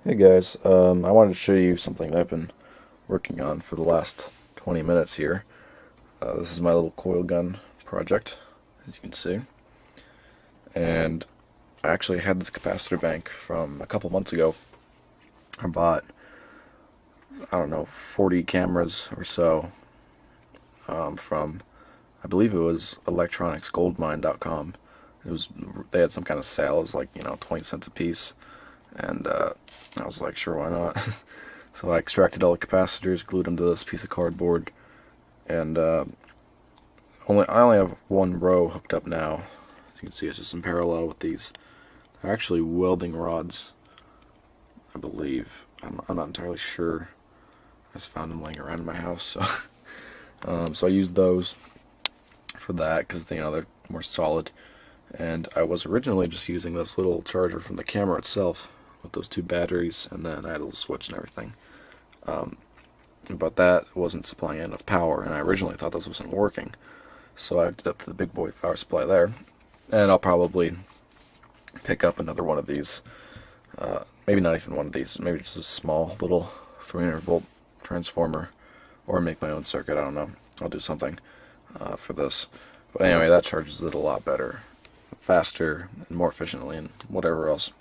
Hey guys, I wanted to show you something that I've been working on for the last 20 minutes here. This is my little coil gun project, as you can see. And I actually had this capacitor bank from a couple months ago. I bought, I don't know, 40 cameras or so from, I believe it was electronicsgoldmine.com. They had some kind of sale. It was like, 20 cents a piece. And I was like, sure, why not? So I extracted all the capacitors, glued them to this piece of cardboard, and I only have one row hooked up now. As you can see, it's just in parallel with these. They're actually welding rods, I believe. I'm not entirely sure. I just found them laying around in my house, so so I used those for that because they're more solid. And I was originally just using this little charger from the camera itself with those two batteries, and then I had a little switch and everything. But that wasn't supplying enough power, and I originally thought this wasn't working. So I hooked it up to the big boy power supply there, and I'll probably pick up another one of these. Maybe not even one of these, maybe just a small little 300 volt transformer, or make my own circuit, I don't know. I'll do something for this. But anyway, that charges it a lot better, faster, and more efficiently, and whatever else.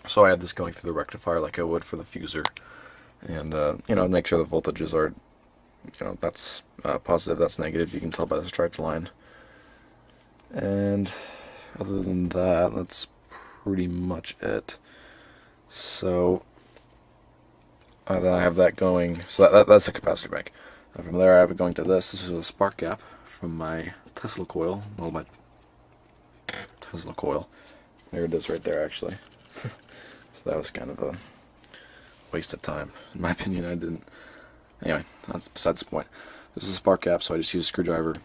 So I have this going through the rectifier like I would for the fuser, and make sure the voltages are, that's positive, that's negative. You can tell by the striped line. And other than that, that's pretty much it. So then I have that going. So that's a capacitor bank. From there, I have it going to this. This is a spark gap from my Tesla coil. Well, my Tesla coil. There it is, right there, actually. So that was kind of a waste of time, in my opinion. I didn't. Anyway, that's besides the point. This is a spark gap, so I just use a screwdriver.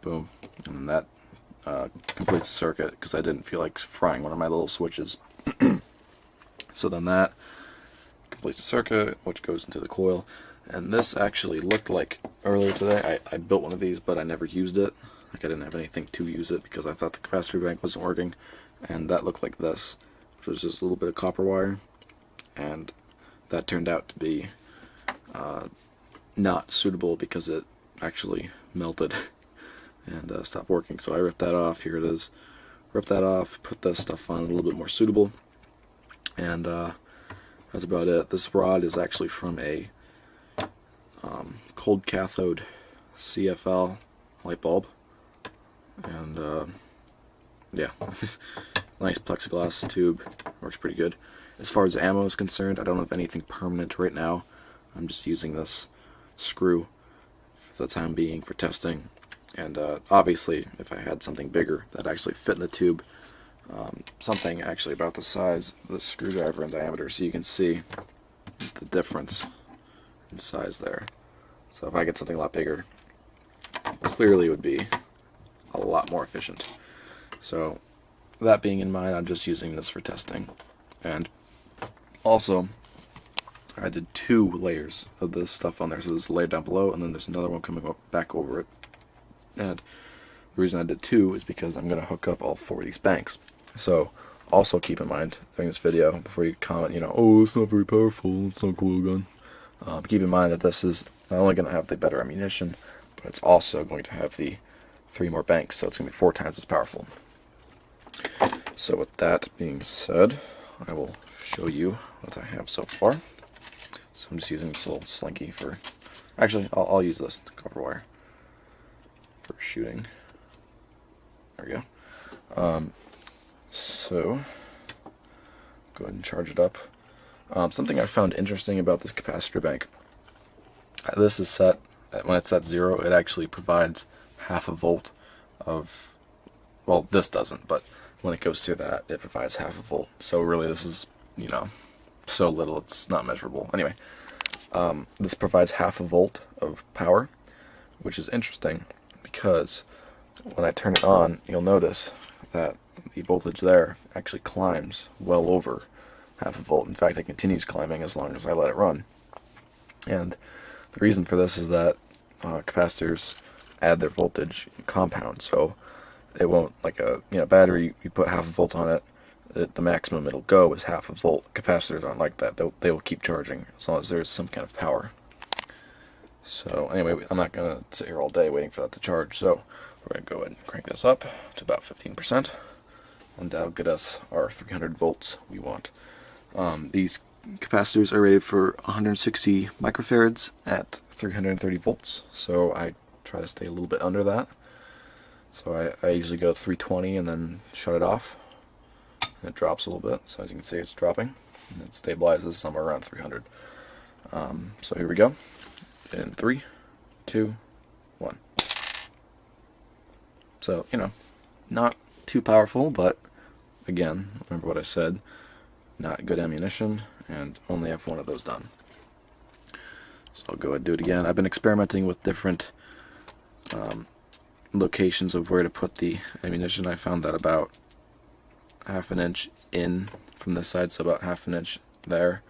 Boom, and that completes the circuit because I didn't feel like frying one of my little switches. So then that completes the circuit, which goes into the coil. And this actually looked like earlier today. I built one of these, but I never used it. Like I didn't have anything to use it because I thought the capacitor bank wasn't working. And that looked like this, which was just a little bit of copper wire. And that turned out to be not suitable because it actually melted and stopped working. So I ripped that off. Here it is. Ripped that off, put this stuff on a little bit more suitable, and that's about it. This rod is actually from a cold cathode CFL light bulb, and yeah, nice plexiglass tube, works pretty good. As far as ammo is concerned, I don't have anything permanent right now. I'm just using this screw for the time being for testing. And obviously, if I had something bigger that actually fit in the tube, something actually about the size of the screwdriver in diameter, so you can see the difference in size there. So if I get something a lot bigger, clearly it would be a lot more efficient. So that being in mind, I'm just using this for testing. And also, I did 2 layers of this stuff on there. So there's a layer down below, and then there's another one coming back over it. And the reason I did 2 is because I'm going to hook up all 4 of these banks. So also keep in mind during this video, before you comment, oh, it's not very powerful, it's not a cool gun. Keep in mind that this is not only going to have the better ammunition, but it's also going to have the 3 more banks, so it's going to be 4 times as powerful. So with that being said, I will show you what I have so far. So I'm just using this little slinky for, actually I'll use this copper wire for shooting. There we go. So go ahead and charge it up. Something I found interesting about this capacitor bank, this is set, when it's at 0, it actually provides half a volt of, well, this doesn't, but when it goes through that, it provides half a volt. So really this is, so little it's not measurable. Anyway, this provides half a volt of power, which is interesting because when I turn it on, you'll notice that the voltage there actually climbs well over half a volt. In fact, it continues climbing as long as I let it run. And the reason for this is that capacitors add their voltage in compound, so it won't, like a battery, you put half a volt on it, the maximum it'll go is 1/2 volt. Capacitors aren't like that. They will keep charging as long as there's some kind of power. So anyway, I'm not going to sit here all day waiting for that to charge, so we're going to go ahead and crank this up to about 15%, and that'll get us our 300 volts we want. These capacitors are rated for 160 microfarads at 330 volts, so I try to stay a little bit under that. So I usually go 320 and then shut it off, and it drops a little bit. So as you can see, it's dropping, and it stabilizes somewhere around 300. So here we go. In 3, 2, 1. So, you know, not too powerful, but again, remember what I said, not good ammunition, and only have one of those done. So I'll go ahead and do it again. I've been experimenting with different locations of where to put the ammunition. I found that about 1/2 inch in from this side, so about 1/2 inch there